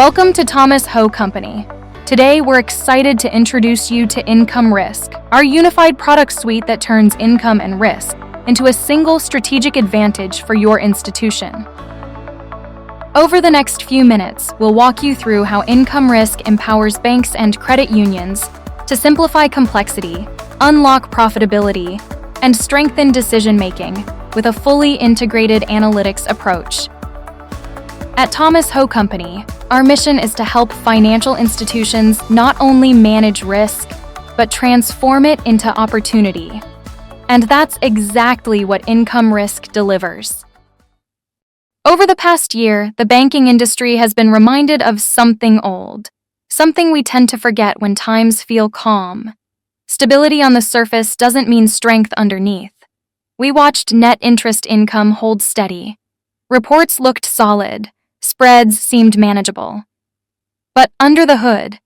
Welcome to Thomas Ho Company. Today, we're excited to introduce you to IncomeRisk, our unified product suite that turns income and risk into a single strategic advantage for your institution. Over the next few minutes, we'll walk you through how IncomeRisk empowers banks and credit unions to simplify complexity, unlock profitability, and strengthen decision-making with a fully integrated analytics approach. At Thomas Ho Company, our mission is to help financial institutions not only manage risk, but transform it into opportunity. And that's exactly what IncomeRisk delivers. Over the past year, the banking industry has been reminded of something old, something we tend to forget when times feel calm. Stability on the surface doesn't mean strength underneath. We watched net interest income hold steady. Reports looked solid. Spreads seemed manageable. But under the hood,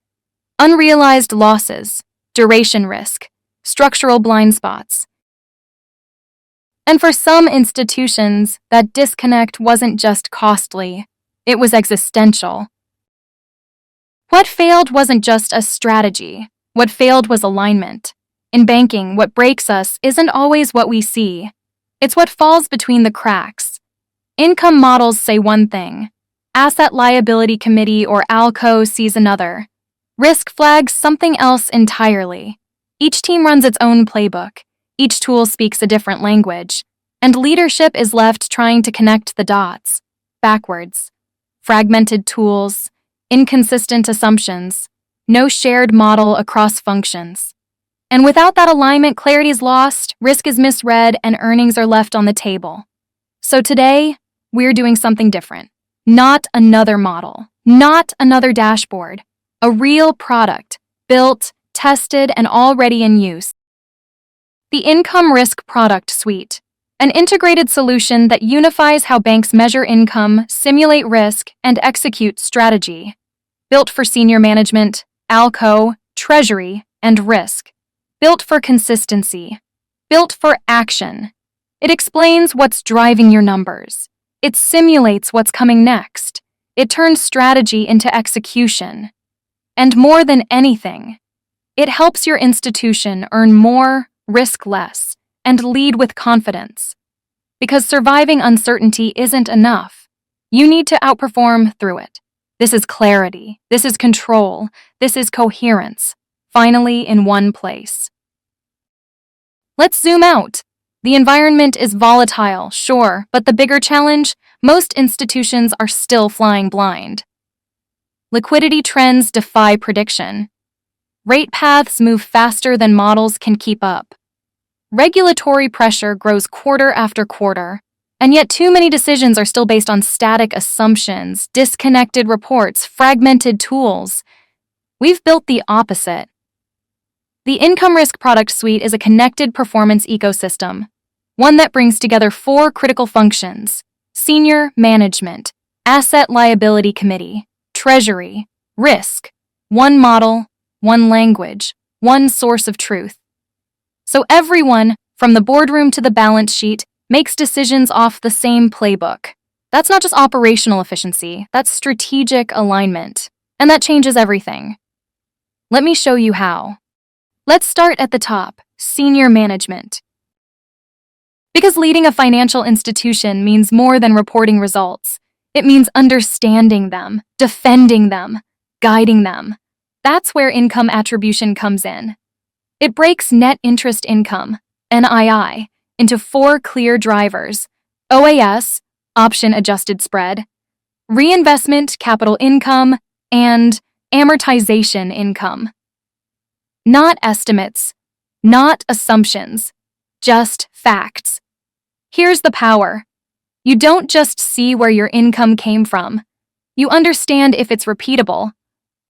unrealized losses, duration risk, structural blind spots. And for some institutions, that disconnect wasn't just costly, it was existential. What failed wasn't just a strategy. What failed was alignment. In banking, what breaks us isn't always what we see. It's what falls between the cracks. Income models say one thing. Asset Liability Committee or ALCO sees another. Risk flags something else entirely. Each team runs its own playbook. Each tool speaks a different language. And leadership is left trying to connect the dots. Backwards. Fragmented tools. Inconsistent assumptions. No shared model across functions. And without that alignment, clarity is lost, risk is misread, and earnings are left on the table. So today, we're doing something different. Not another model, not another dashboard, a real product, built, tested, and already in use. The IncomeRisk product suite, an integrated solution that unifies how banks measure income, simulate risk, and execute strategy. Built for senior management, ALCO, treasury, and risk. Built for consistency. Built for action. It explains what's driving your numbers. It simulates what's coming next. It turns strategy into execution. And more than anything, it helps your institution earn more, risk less, and lead with confidence. Because surviving uncertainty isn't enough. You need to outperform through it. This is clarity. This is control. This is coherence. Finally, in one place. Let's zoom out. The environment is volatile, sure, but the bigger challenge, most institutions are still flying blind. Liquidity trends defy prediction. Rate paths move faster than models can keep up. Regulatory pressure grows quarter after quarter, and yet too many decisions are still based on static assumptions, disconnected reports, fragmented tools. We've built the opposite. The IncomeRisk product suite is a connected performance ecosystem. One that brings together four critical functions: senior management, asset liability committee, treasury, risk, one model, one language, one source of truth. So everyone, from the boardroom to the balance sheet, makes decisions off the same playbook. That's not just operational efficiency, that's strategic alignment. And that changes everything. Let me show you how. Let's start at the top, senior management. Because leading a financial institution means more than reporting results. It means understanding them, defending them, guiding them. That's where income attribution comes in. It breaks net interest income, NII, into four clear drivers: OAS, option adjusted spread, reinvestment capital income, and amortization income. Not estimates, not assumptions, just facts. Here's the power. You don't just see where your income came from. You understand if it's repeatable,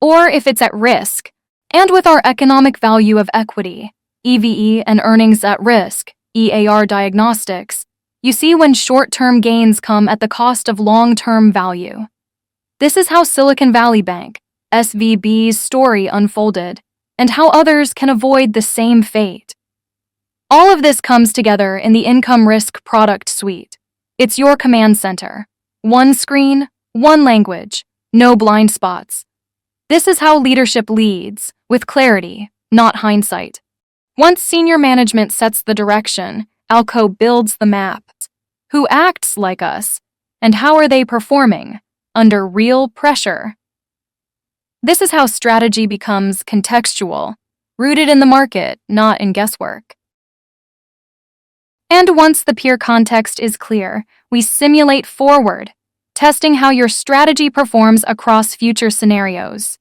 or if it's at risk. And with our economic value of equity, EVE, and earnings at risk, EAR diagnostics, you see when short-term gains come at the cost of long-term value. This is how Silicon Valley Bank, SVB's story unfolded, and how others can avoid the same fate. All of this comes together in the IncomeRisk product suite. It's your command center. One screen, one language, No blind spots. This is how leadership leads, with clarity, not hindsight. Once senior management sets the direction, Alco builds the map. Who acts like us? And how are they performing under real pressure? This is how strategy becomes contextual, rooted in the market, not in guesswork. And once the peer context is clear, we simulate forward, testing how your strategy performs across future scenarios.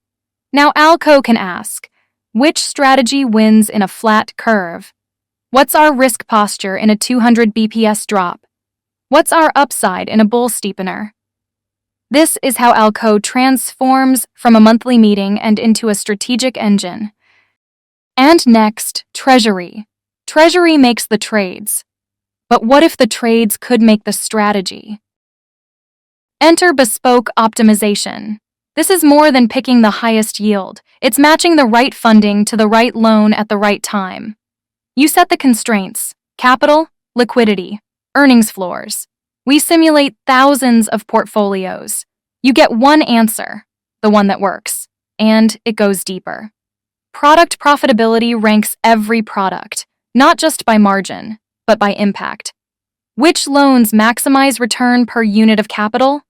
Now Alco can ask, which strategy wins in a flat curve? What's our risk posture in a 200 BPS drop? What's our upside in a bull steepener? This is how Alco transforms from a monthly meeting and into a strategic engine. And next, Treasury. Treasury makes the trades. But what if the trades could make the strategy? Enter bespoke optimization. This is more than picking the highest yield. It's matching the right funding to the right loan at the right time. You set the constraints: capital, liquidity, earnings floors. We simulate thousands of portfolios. You get one answer, the one that works, and it goes deeper. Product profitability ranks every product, not just by margin, but by impact. Which loans maximize return per unit of capital?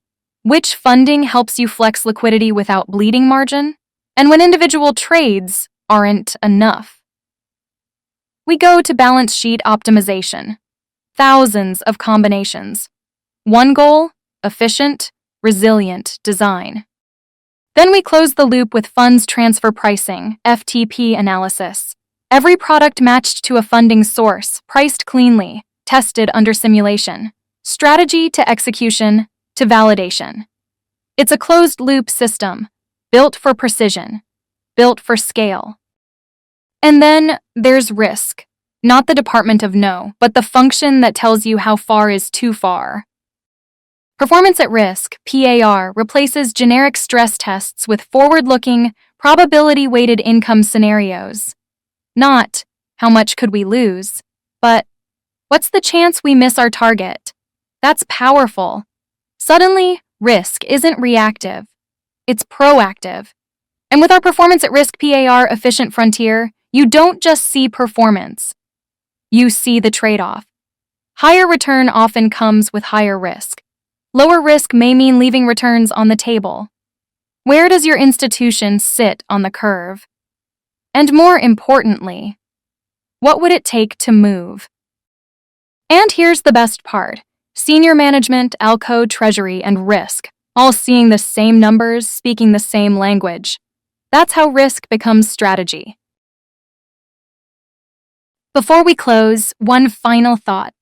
Which funding helps you flex liquidity without bleeding margin? And when individual trades aren't enough, we go to balance sheet optimization. Thousands of combinations. One goal: efficient, resilient design. Then we close the loop with funds transfer pricing, FTP analysis. Every product matched to a funding source, priced cleanly, tested under simulation. Strategy to execution to validation. It's a closed-loop system, built for precision, built for scale. And then there's risk. Not the department of no, but the function that tells you how far is too far. Performance at risk, PAR, replaces generic stress tests with forward-looking, probability-weighted income scenarios. Not, how much could we lose, but what's the chance we miss our target? That's powerful. Suddenly, risk isn't reactive. It's proactive. And with our performance at risk PAR efficient frontier, you don't just see performance. You see the trade-off. Higher return often comes with higher risk. Lower risk may mean leaving returns on the table. Where does your institution sit on the curve? And more importantly, what would it take to move? And here's the best part. Senior management, Alco, Treasury, and risk, all seeing the same numbers, speaking the same language. That's how risk becomes strategy. Before we close, one final thought.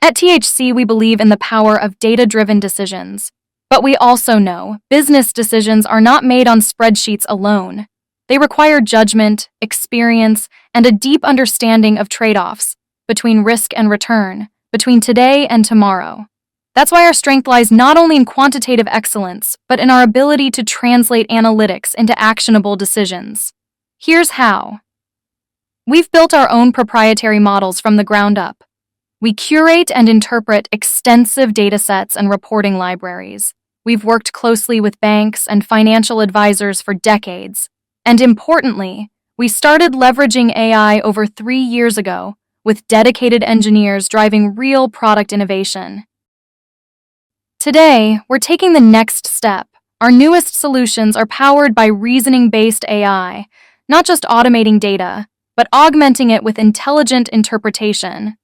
At THC, we believe in the power of data-driven decisions. But we also know business decisions are not made on spreadsheets alone. They require judgment, experience, and a deep understanding of trade-offs between risk and return, between today and tomorrow. That's why our strength lies not only in quantitative excellence, but in our ability to translate analytics into actionable decisions. Here's how. We've built our own proprietary models from the ground up. We curate and interpret extensive datasets and reporting libraries. We've worked closely with banks and financial advisors for decades. And importantly, we started leveraging AI over 3 years ago, with dedicated engineers driving real product innovation. Today, we're taking the next step. Our newest solutions are powered by reasoning-based AI, not just automating data, but augmenting it with intelligent interpretation.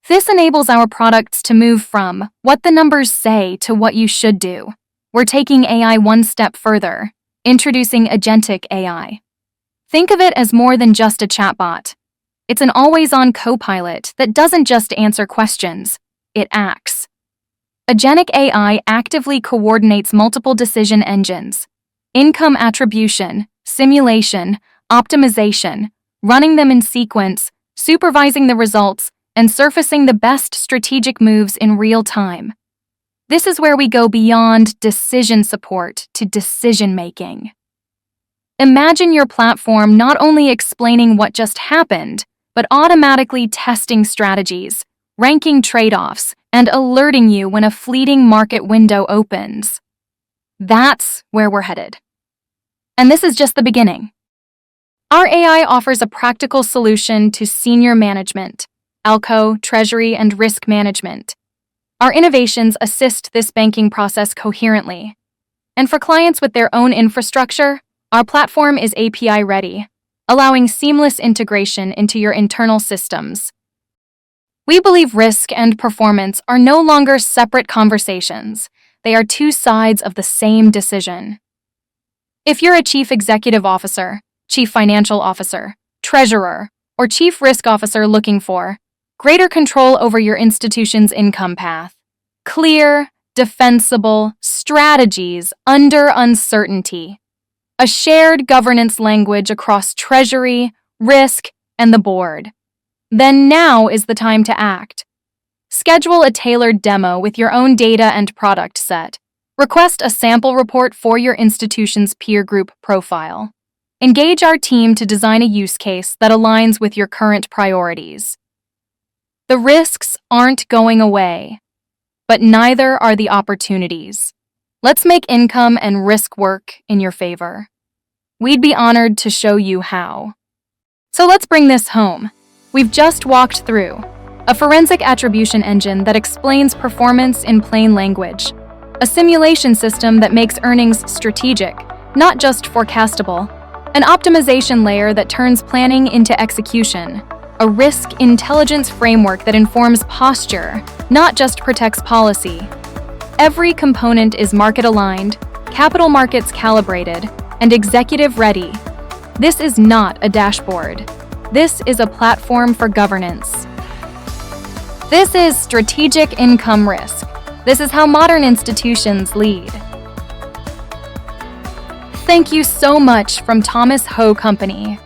This enables our products to move from what the numbers say to what you should do. We're taking AI one step further, introducing agentic AI. Think of it as more than just a chatbot. It's an always-on co-pilot that doesn't just answer questions, it acts. Agentic AI actively coordinates multiple decision engines: income attribution, simulation, optimization, running them in sequence, supervising the results, and surfacing the best strategic moves in real time. This is where we go beyond decision support to decision-making. Imagine your platform not only explaining what just happened, but automatically testing strategies, ranking trade-offs, and alerting you when a fleeting market window opens. That's where we're headed. And this is just the beginning. Our AI offers a practical solution to senior management, ALCO, treasury, and risk management. Our innovations assist this banking process coherently. And for clients with their own infrastructure, our platform is API ready, allowing seamless integration into your internal systems. We believe risk and performance are no longer separate conversations. They are two sides of the same decision. If you're a chief executive officer, chief financial officer, treasurer, or chief risk officer looking for greater control over your institution's income path, clear, defensible strategies under uncertainty, a shared governance language across treasury, risk, and the board, then now is the time to act. Schedule a tailored demo with your own data and product set. Request a sample report for your institution's peer group profile. Engage our team to design a use case that aligns with your current priorities. The risks aren't going away, but neither are the opportunities. Let's make income and risk work in your favor. We'd be honored to show you how. So let's bring this home. We've just walked through a forensic attribution engine that explains performance in plain language, a simulation system that makes earnings strategic, not just forecastable, an optimization layer that turns planning into execution, a risk intelligence framework that informs posture, not just protects policy. Every component is market-aligned, capital markets calibrated, and executive-ready. This is not a dashboard. This is a platform for governance. This is strategic income risk. This is how modern institutions lead. Thank you so much from Thomas Ho Company.